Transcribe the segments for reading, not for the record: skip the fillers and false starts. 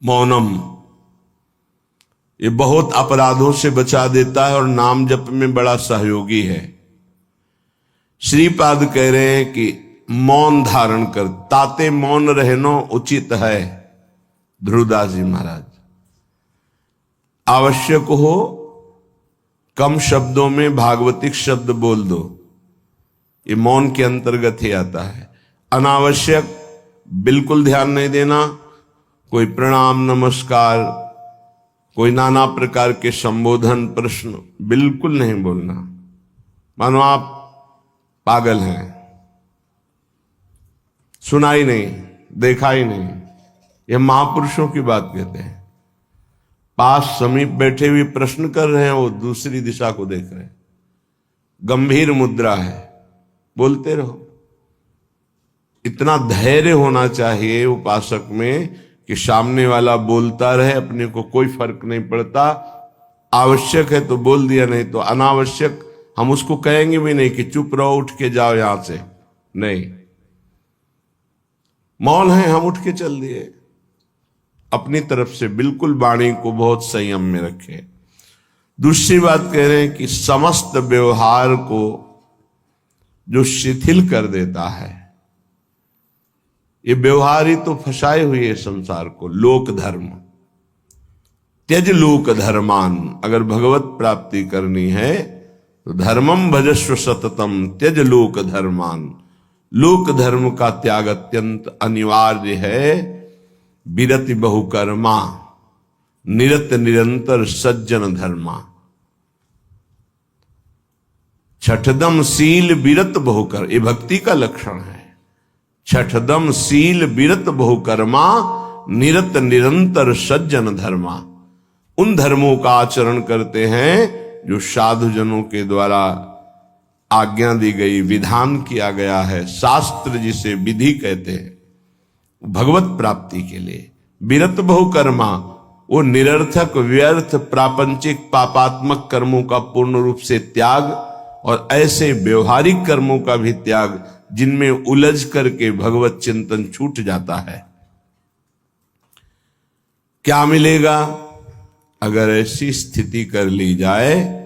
मौनम, ये बहुत अपराधों से बचा देता है और नाम जप में बड़ा सहयोगी है। श्रीपाद कह रहे हैं कि मौन धारण कर, ताते मौन रहनो उचित है। ध्रुवदास जी महाराज, आवश्यक हो कम शब्दों में भागवतिक शब्द बोल दो, ये मौन के अंतर्गत ही आता है। अनावश्यक बिल्कुल ध्यान नहीं देना, कोई प्रणाम नमस्कार, कोई नाना प्रकार के संबोधन प्रश्न बिल्कुल नहीं बोलना, मानो आप पागल हैं, सुना ही नहीं, देखा ही नहीं। यह महापुरुषों की बात कहते हैं। पास समीप बैठे हुए प्रश्न कर रहे हैं, वो दूसरी दिशा को देख रहे हैं, गंभीर मुद्रा है, बोलते रहो। इतना धैर्य होना चाहिए उपासक में कि सामने वाला बोलता रहे, अपने को कोई फर्क नहीं पड़ता। आवश्यक है तो बोल दिया, नहीं तो अनावश्यक हम उसको कहेंगे भी नहीं कि चुप रहो, उठ के जाओ यहां से, नहीं। मौन है, हम उठ के चल दिए। अपनी तरफ से बिल्कुल वाणी को बहुत संयम में रखे। दूसरी बात कह रहे हैं कि समस्त व्यवहार को जो शिथिल कर देता है, ये व्यवहार ही तो फंसाए हुए है संसार को। लोक धर्म, त्यज लोक धर्मान, अगर भगवत प्राप्ति करनी है तो धर्मम भजस्व सततम त्यज लोक धर्मान। लोक धर्म का त्याग अत्यंत अनिवार्य है। विरति बहुकर्मा निरत निरंतर सज्जन धर्मा। छठदम शील विरत बहुकर, ये भक्ति का लक्षण है। छठदम शील विरत बहुकर्मा निरत निरंतर सज्जन धर्मा। उन धर्मों का आचरण करते हैं जो साधुजनों के द्वारा आज्ञा दी गई, विधान किया गया है। शास्त्र जिसे विधि कहते हैं, भगवत प्राप्ति के लिए। विरत बहुकर्मा, वो निरर्थक व्यर्थ प्रापंचिक पापात्मक कर्मों का पूर्ण रूप से त्याग और ऐसे व्यवहारिक कर्मों का भी त्याग जिनमें उलझ करके भगवत चिंतन छूट जाता है। क्या मिलेगा अगर ऐसी स्थिति कर ली जाए?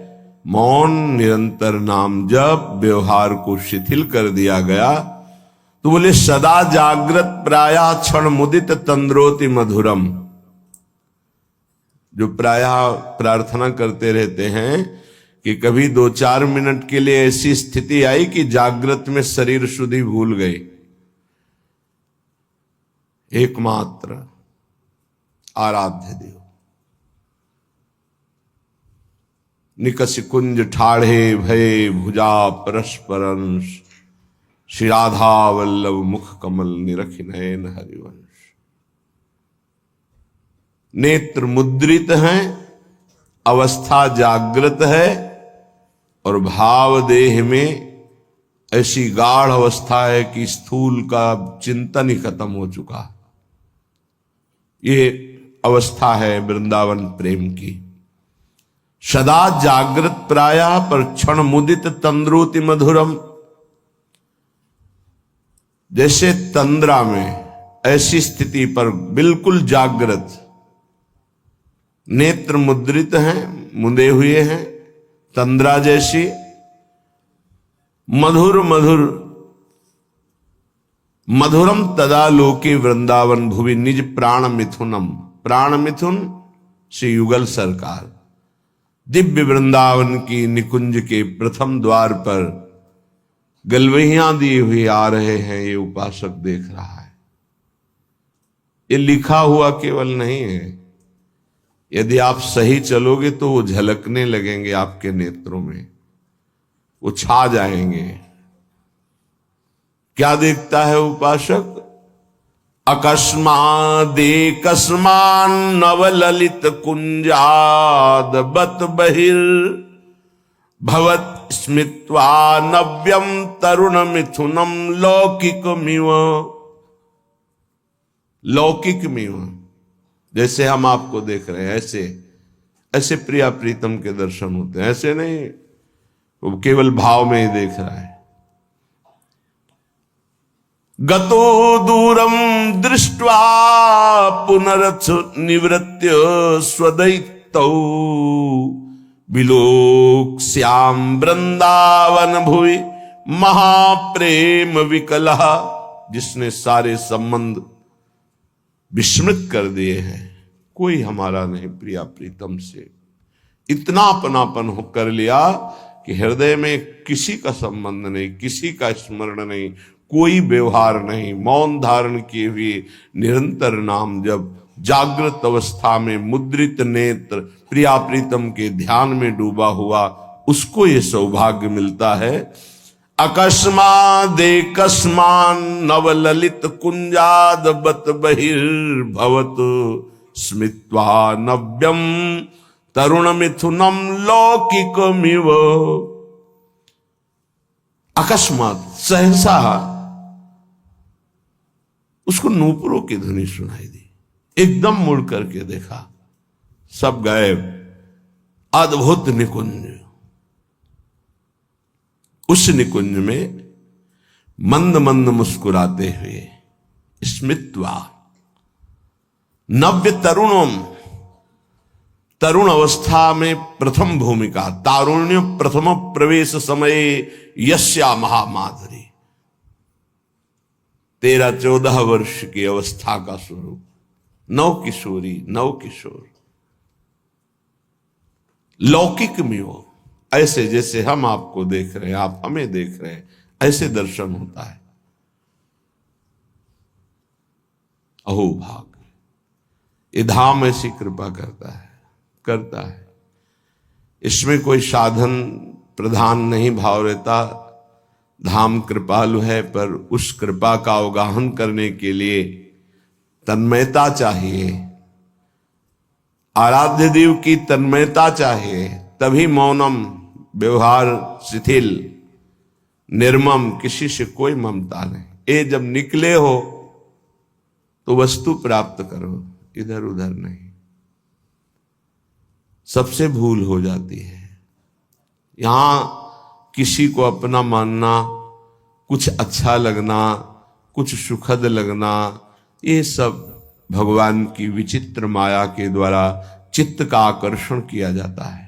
मौन, निरंतर नाम जप, व्यवहार को शिथिल कर दिया गया तो बोले सदा जागृत प्राया क्षण मुदित तंद्रोति मधुरम। जो प्रायः प्रार्थना करते रहते हैं कि कभी 2-4 मिनट के लिए ऐसी स्थिति आई कि जागृत में शरीर शुद्धि भूल गई। एकमात्र आराध्य देव निकस कुंज ठाढ़े भय भुजा परस्परंश। श्री राधा वल्लभ मुख कमल निरखि नयन हरिवंश। नेत्र मुद्रित हैं, अवस्था जागृत है और भाव देह में ऐसी गाढ़ अवस्था है कि स्थूल का चिंतन ही खत्म हो चुका। ये अवस्था है वृंदावन प्रेम की। सदा जागृत प्राया पर क्षण मुदित तंद्रोति मधुरम। जैसे तंद्रा में, ऐसी स्थिति पर बिल्कुल जागृत, नेत्र मुद्रित हैं, मुंदे हुए हैं, तंद्रा जैसी। मधुर मधुर मधुरम तदा लोके वृंदावन भुवि निज प्राण मिथुनम। प्राण मिथुन श्री युगल सरकार दिव्य वृंदावन की निकुंज के प्रथम द्वार पर गलवहियां दिए हुए आ रहे हैं। ये उपासक देख रहा है। ये लिखा हुआ केवल नहीं है, यदि आप सही चलोगे तो वो झलकने लगेंगे आपके नेत्रों में, वो छा जाएंगे। क्या देखता है उपासक? अकस्मादेकस्मान नवललित कुंजाद बत बहिर भवत स्मित्वा नव्यम तरुण मिथुनम लौकिकमिव। लौकिकमिव, जैसे हम आपको देख रहे हैं ऐसे ऐसे प्रिया प्रीतम के दर्शन होते हैं। ऐसे नहीं वो केवल भाव में ही देख रहा है। गतो दूरम दृष्ट्वा पुनरथ निवृत्य स्वदैतौ विलोक्स्याम वृंदावन भुवि महाप्रेम विकलः। जिसने सारे संबंध विस्मृत कर दिए हैं, कोई हमारा नहीं प्रिया प्रीतम से, इतना अपनापन हो कर लिया कि हृदय में किसी का संबंध नहीं, किसी का स्मरण नहीं, कोई व्यवहार नहीं, मौन धारण किए हुए निरंतर नाम जब, जागृत अवस्था में मुद्रित नेत्र प्रिया प्रीतम के ध्यान में डूबा हुआ, उसको ये सौभाग्य मिलता है। अकस्मादेकस्मान नवललित कुंजाद बत बहिर्भवत स्मित्वा नव्यम तरुण मिथुनम लौकिकमिव। अकस्मात सहसा उसको नूपुरों की ध्वनि सुनाई दी, एकदम मुड़ करके देखा, सब गायब। अद्भुत निकुंज, उस निकुंज में मंद मंद मुस्कुराते हुए स्मित्वा नव्य तरुणम, तरुण अवस्था में प्रथम भूमिका, तारुण्य प्रथम प्रवेश समय यस्या महामाधुरी, 13-14 वर्ष की अवस्था का स्वरूप, नव किशोरी, नव किशोर, लौकिक में हो, ऐसे जैसे हम आपको देख रहे हैं, आप हमें देख रहे हैं, ऐसे दर्शन होता है। अहो भाग, ये धाम ऐसी कृपा करता है। इसमें कोई साधन प्रधान नहीं भाव रहता। धाम कृपालु है, पर उस कृपा का अवगाहन करने के लिए तन्मयता चाहिए, आराध्य देव की तन्मयता चाहिए, तभी मौनम, व्यवहार शिथिल, निर्मम, किसी से कोई ममता नहीं। ये जब निकले हो तो वस्तु प्राप्त करो, इधर उधर नहीं। सबसे भूल हो जाती है। यहां किसी को अपना मानना, कुछ अच्छा लगना, कुछ सुखद लगना, ये सब भगवान की विचित्र माया के द्वारा चित्त का आकर्षण किया जाता है।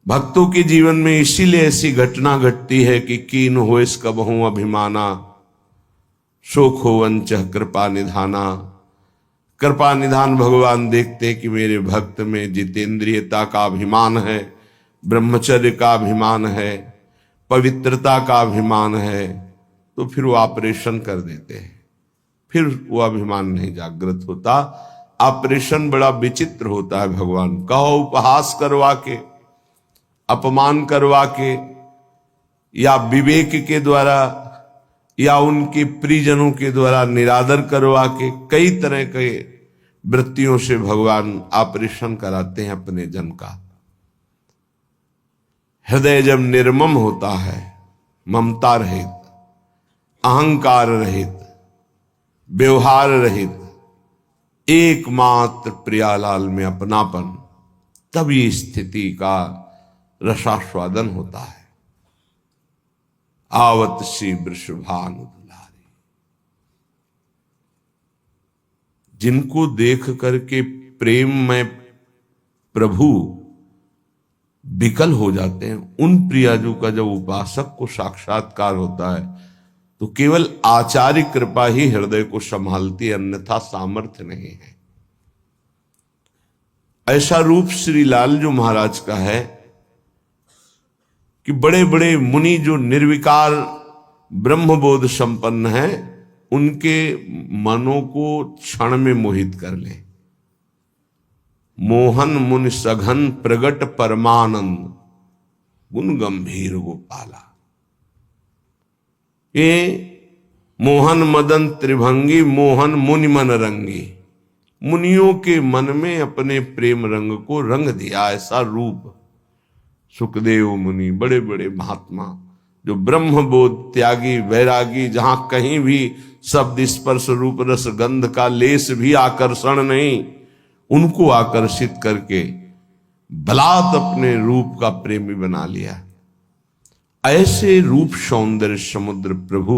भक्तों के जीवन में इसीलिए ऐसी घटना घटती है कि कीन हो इसका बहु अभिमाना, शोक हो वंच कृपा निधाना। कृपा निधान भगवान देखते कि मेरे भक्त में जितेंद्रियता का अभिमान है, ब्रह्मचर्य का अभिमान है, पवित्रता का अभिमान है, तो फिर वो ऑपरेशन कर देते हैं, फिर वो अभिमान नहीं जागृत होता। ऑपरेशन बड़ा विचित्र होता है। भगवान कहो उपहास करवा के, अपमान करवा के, या विवेक के द्वारा, या उनके प्रियजनों के द्वारा निरादर करवा के, कई तरह के वृत्तियों से भगवान ऑपरेशन कराते हैं अपने जन का। हृदय जब निर्मम होता है, ममता रहित, अहंकार रहित, व्यवहार रहित, एकमात्र प्रियालाल में अपनापन, तब ये स्थिति का रसास्वादन होता है। आवत सी वृषभानु दुलारी, जिनको देख करके प्रेम में प्रभु विकल हो जाते हैं, उन प्रियाजू का जब उपासक को साक्षात्कार होता है तो केवल आचार्य कृपा ही हृदय को संभालती है, अन्यथा सामर्थ्य नहीं है। ऐसा रूप श्री लालजू महाराज का है कि बड़े बड़े मुनि जो निर्विकार ब्रह्मबोध संपन्न हैं, उनके मनों को क्षण में मोहित कर ले। मोहन मुनि सघन प्रगट परमानंद, गुण गंभीर गोपाला। ये मोहन मदन त्रिभंगी, मोहन मुनि मन रंगी, मुनियों के मन में अपने प्रेम रंग को रंग दिया। ऐसा रूप सुखदेव मुनि, बड़े बड़े महात्मा जो ब्रह्मबोध त्यागी, वैरागी, जहां कहीं भी शब्द स्पर्श रूप रस गंध का लेस भी आकर्षण नहीं, उनको आकर्षित करके बलात् अपने रूप का प्रेमी बना लिया। ऐसे रूप सौंदर्य समुद्र प्रभु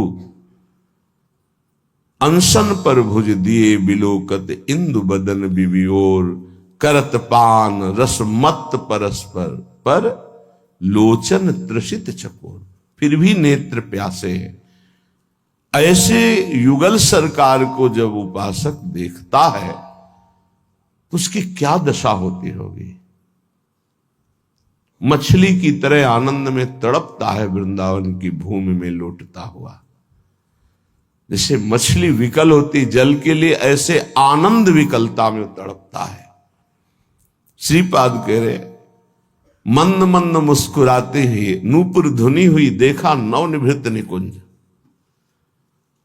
अनशन पर भुज दिए बिलोकत इंदु बदन बिबियोर, करत पान रस मत परस्पर, पर लोचन त्रसित चकोर। फिर भी नेत्र प्यासे हैं। ऐसे युगल सरकार को जब उपासक देखता है तो उसकी क्या दशा होती होगी। मछली की तरह आनंद में तड़पता है वृंदावन की भूमि में लौटता हुआ। जैसे मछली विकल होती जल के लिए, ऐसे आनंद विकलता में तड़पता है। श्रीपाद कह रहे, मंद मंद मुस्कुराते हुए नूपुर धुनी हुई देखा नवनिवृत्त निकुंज,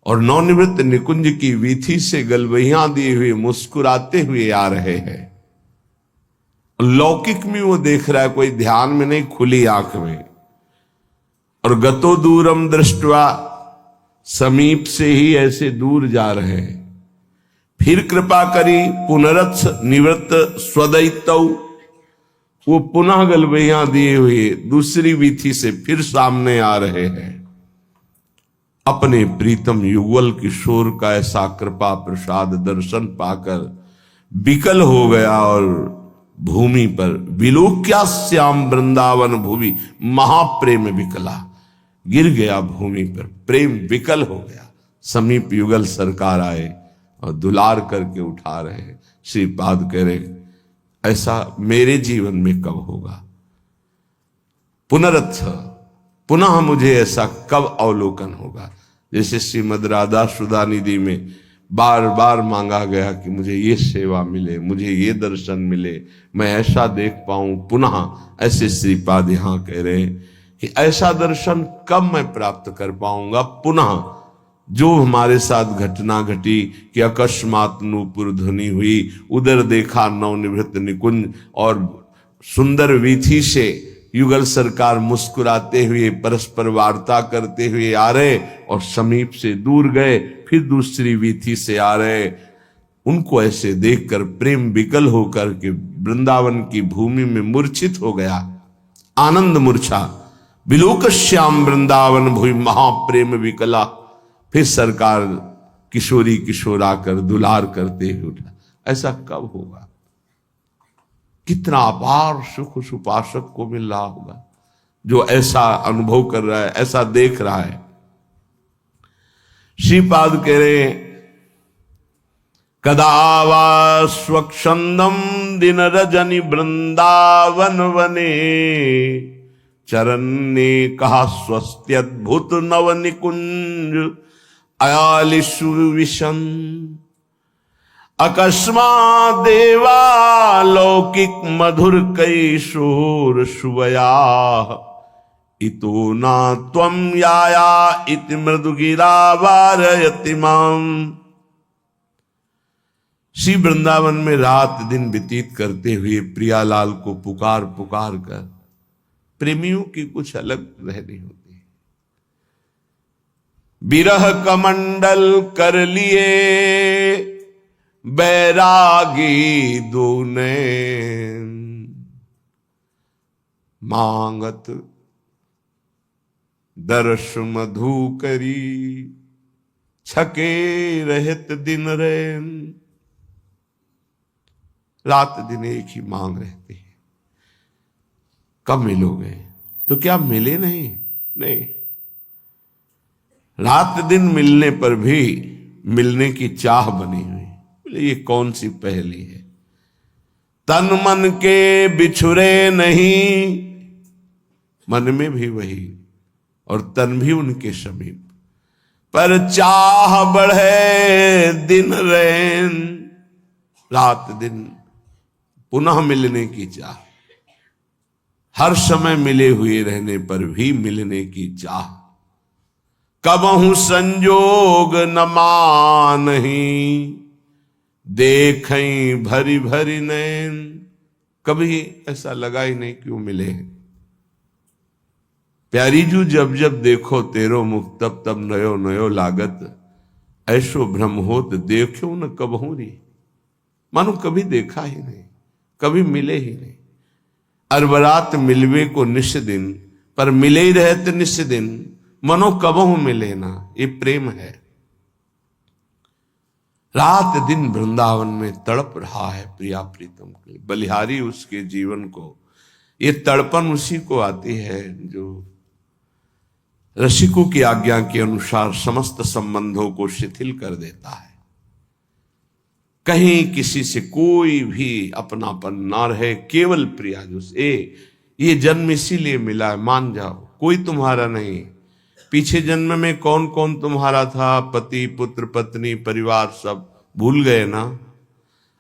और नवनिवृत्त निकुंज की वीथी से गलवहियां दिए हुए मुस्कुराते हुए आ रहे हैं। लौकिक में वो देख रहा है, कोई ध्यान में नहीं, खुली आंख में। और गतो दूरम दृष्टवा, समीप से ही ऐसे दूर जा रहे हैं। फिर कृपा करी पुनरथ निवृत्त स्वदैतौ, वो पुनः गलवहियां दिए हुए दूसरी वीथी से फिर सामने आ रहे हैं। अपने प्रीतम युगल किशोर का ऐसा कृपा प्रसाद दर्शन पाकर विकल हो गया और भूमि पर विलोक्या श्याम वृंदावन भूमि, महाप्रेम विकला, गिर गया भूमि पर, प्रेम विकल हो गया। समीप युगल सरकार आए और दुलार करके उठा रहे हैं। श्रीपाद कह रहे, ऐसा मेरे जीवन में कब होगा। पुनरथ, पुनः मुझे ऐसा कब अवलोकन होगा। जैसे श्रीमद राधा सुधा निधि में बार बार मांगा गया कि मुझे ये सेवा मिले, मुझे ये दर्शन मिले, मैं ऐसा देख पाऊं पुनः। ऐसे श्रीपाद यहां कह रहे हैं कि ऐसा दर्शन कब मैं प्राप्त कर पाऊंगा पुनः। जो हमारे साथ घटना घटी कि अकस्मात नूपुर ध्वनि हुई, उधर देखा नवनिवृत्त निकुंज, और सुंदर वीथी से युगल सरकार मुस्कुराते हुए परस्पर वार्ता करते हुए आ रहे, और समीप से दूर गए, फिर दूसरी वीथी से आ रहे। उनको ऐसे देखकर प्रेम विकल होकर के वृंदावन की भूमि में मूर्छित हो गया। आनंद मूर्छा, विलोक श्याम वृंदावन भूमि महाप्रेम विकला। फिर सरकार किशोरी किशोर आकर दुलार करते हुए उठा। ऐसा कब होगा। कितना अपार सुख उस उपासक को मिल रहा होगा जो ऐसा अनुभव कर रहा है, ऐसा देख रहा है। श्रीपाद कह रहे, कदा वा स्वच्छंदम दिन रजनी वृंदावन वने, चरण ने कहा स्वस्त्यद्भुत नव निकुंज अयालिशु विशन। अकस्मात् देवा लौकिक मधुर कैशोर शुभया, इतो ना त्वं याया इति मृदुगिरा वारयति माम। श्री वृंदावन में रात दिन व्यतीत करते हुए प्रियालाल को पुकार पुकार कर, प्रेमियों की कुछ अलग रहनी होती। बिरह कमंडल कर लिए बैरागी दूने, मांगत दर्श मधु करी, छके रहत दिन रैन। रात दिन एक ही मांग रहती है, कब मिलोगे। तो क्या मिले नहीं? नहीं, रात दिन मिलने पर भी मिलने की चाह बनी हुई। ये कौन सी पहेली है। तन मन के बिछुरे नहीं, मन में भी वही और तन भी उनके समीप, पर चाह बढ़े दिन रैन। रात दिन पुनः मिलने की चाह, हर समय मिले हुए रहने पर भी मिलने की चाह। कबहु संजोग न मानही, देखें भरी भरी नैन। कभी ऐसा लगा ही नहीं क्यों मिले हैं। प्यारी जू जब जब देखो तेरो मुख, तब तब नयो नयो लागत। ऐसो भ्रम होत देखो न कबहू री। मानो कभी देखा ही नहीं, कभी मिले ही नहीं। अरबरात मिलवे को निश दिन, पर मिले ही रहते निश दिन। मनो कबहू मिले ना, ये प्रेम है। रात दिन वृंदावन में तड़प रहा है प्रिया प्रीतम के लिए। बलिहारी उसके जीवन को, ये तड़पन उसी को आती है जो रसिकों की आज्ञा के अनुसार समस्त संबंधों को शिथिल कर देता है। कहीं किसी से कोई भी अपनापन ना रहे, केवल प्रिया जो से ये जन्म इसीलिए मिला है, मान जाओ, कोई तुम्हारा नहीं। पीछे जन्म में कौन कौन तुम्हारा था, पति पुत्र पत्नी परिवार सब भूल गए ना।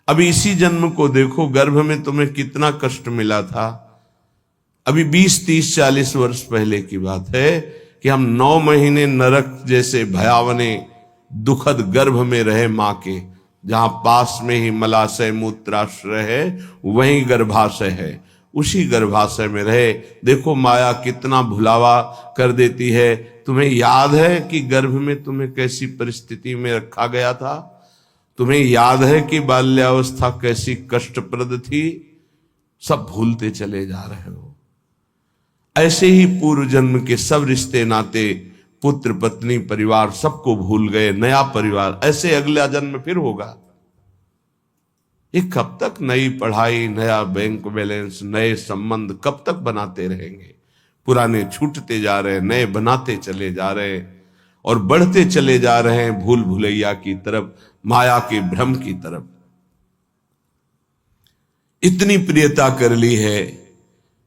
अभी इसी जन्म को देखो, गर्भ में तुम्हें कितना कष्ट मिला था। अभी 20 30 40 वर्ष पहले की बात है कि हम 9 महीने नरक जैसे भयावने दुखद गर्भ में रहे मां के, जहां पास में ही मलाशय मूत्राश्रय है, वहीं गर्भाशय है। उसी गर्भाशय में रहे। देखो माया कितना भुलावा कर देती है। तुम्हें याद है कि गर्भ में तुम्हें कैसी परिस्थिति में रखा गया था? तुम्हें याद है कि बाल्यावस्था कैसी कष्टप्रद थी? सब भूलते चले जा रहे हो। ऐसे ही पूर्व जन्म के सब रिश्ते नाते, पुत्र पत्नी परिवार सबको भूल गए। नया परिवार, ऐसे अगला जन्म फिर होगा। ये कब तक नई पढ़ाई, नया बैंक बैलेंस, नए संबंध कब तक बनाते रहेंगे? पुराने छूटते जा रहे, नए बनाते चले जा रहे और बढ़ते चले जा रहे हैं भूल भुलैया की तरफ, माया के भ्रम की तरफ। इतनी प्रियता कर ली है,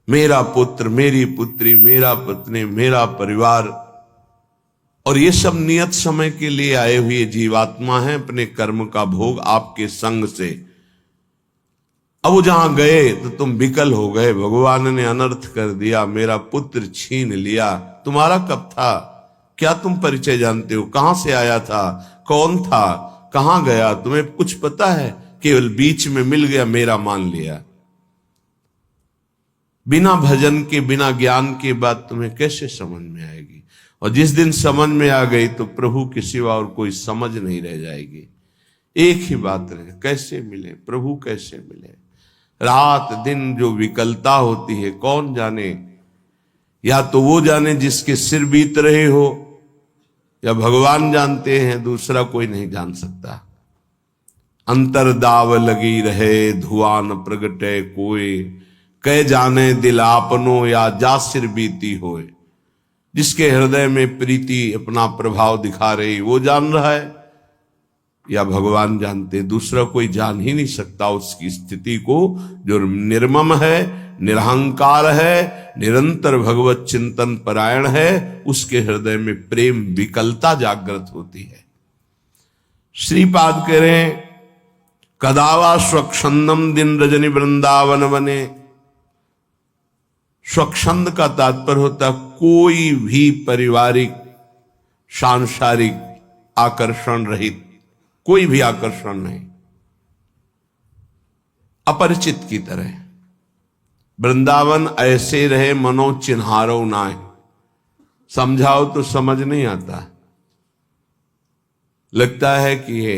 मेरा पुत्र, मेरी पुत्री, मेरा पत्नी, मेरा परिवार, और ये सब नियत समय के लिए आए हुए जीवात्मा हैं, अपने कर्म का भोग आपके संग से। अब वो जहां गए तो तुम विकल हो गए, भगवान ने अनर्थ कर दिया, मेरा पुत्र छीन लिया। तुम्हारा कब था? क्या तुम परिचय जानते हो? कहां से आया था? कौन था? कहां गया? तुम्हें कुछ पता है? केवल बीच में मिल गया, मेरा मान लिया। बिना भजन के, बिना ज्ञान के बात तुम्हें कैसे समझ में आएगी? और जिस दिन समझ में आ गई तो प्रभु के सिवा और कोई समझ नहीं रह जाएगी। एक ही बात रहे, कैसे मिले प्रभु, कैसे मिले? रात दिन जो विकलता होती है, कौन जाने? या तो वो जाने जिसके सिर बीत रहे हो, या भगवान जानते हैं, दूसरा कोई नहीं जान सकता। अंतर दाव लगी रहे, धुआं न प्रगटे कोई, कह जाने दिल आपनो या जा सिर बीती होए। जिसके हृदय में प्रीति अपना प्रभाव दिखा रही, वो जान रहा है या भगवान जानते? दूसरा कोई जान ही नहीं सकता उसकी स्थिति को। जो निर्मम है, निरहंकार है, निरंतर भगवत चिंतन परायण है, उसके हृदय में प्रेम विकलता जागृत होती है। श्रीपाद कह रहे हैं, कदावा स्वच्छंदम दिन रजनी वृंदावन बने। स्वच्छंद का तात्पर्य होता कोई भी पारिवारिक सांसारिक आकर्षण रहित, कोई भी आकर्षण नहीं, अपरिचित की तरह। वृंदावन ऐसे रहे मनो चिन्हारो नाय। समझाओ तो समझ नहीं आता, लगता है कि ये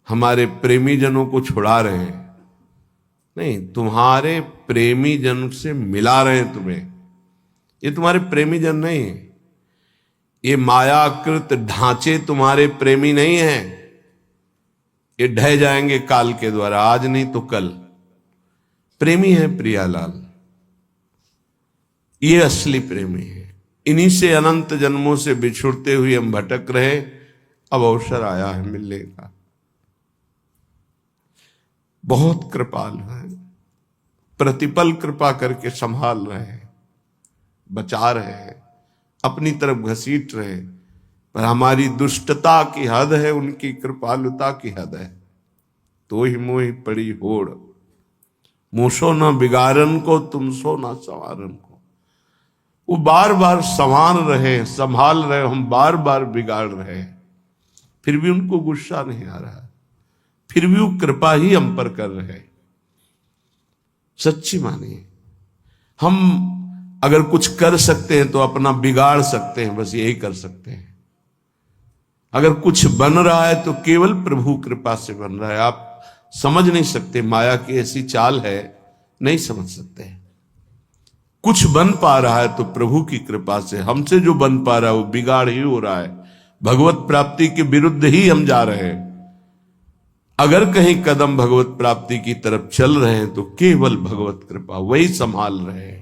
हमारे प्रेमी जनों को छुड़ा रहे हैं। नहीं, तुम्हारे प्रेमी जन से मिला रहे हैं तुम्हें। ये तुम्हारे प्रेमी जन नहीं है, ये मायाकृत ढांचे तुम्हारे प्रेमी नहीं हैं। ये ढह जाएंगे काल के द्वारा, आज नहीं तो कल। प्रेमी है प्रियालाल, ये असली प्रेमी है। इन्हीं से अनंत जन्मों से बिछुड़ते हुए हम भटक रहे, अब अवसर आया है मिलने का। बहुत कृपालु है, प्रतिपल कृपा करके संभाल रहे हैं, बचा रहे हैं, अपनी तरफ घसीट रहे। पर हमारी दुष्टता की हद है, उनकी कृपालुता की हद है। तो ही मोहि पड़ी होड़, मूसो न बिगाड़न को, तुम सो न संवारन को। वो बार बार संभाल रहे, संभाल रहे, हम बार बार बिगाड़ रहे, फिर भी उनको गुस्सा नहीं आ रहा, फिर भी वो कृपा ही हम पर कर रहे। सच्ची मानिए, हम अगर कुछ कर सकते हैं तो अपना बिगाड़ सकते हैं, बस यही कर सकते हैं। अगर कुछ बन रहा है तो केवल प्रभु कृपा से बन रहा है। आप समझ नहीं सकते, माया की ऐसी चाल है, नहीं समझ सकते। कुछ बन पा रहा है तो प्रभु की कृपा से। हमसे जो बन पा रहा है वो बिगाड़ ही हो रहा है, भगवत प्राप्ति के विरुद्ध ही हम जा रहे हैं। अगर कहीं कदम भगवत प्राप्ति की तरफ चल रहे हैं तो केवल भगवत कृपा वही संभाल रहे हैं।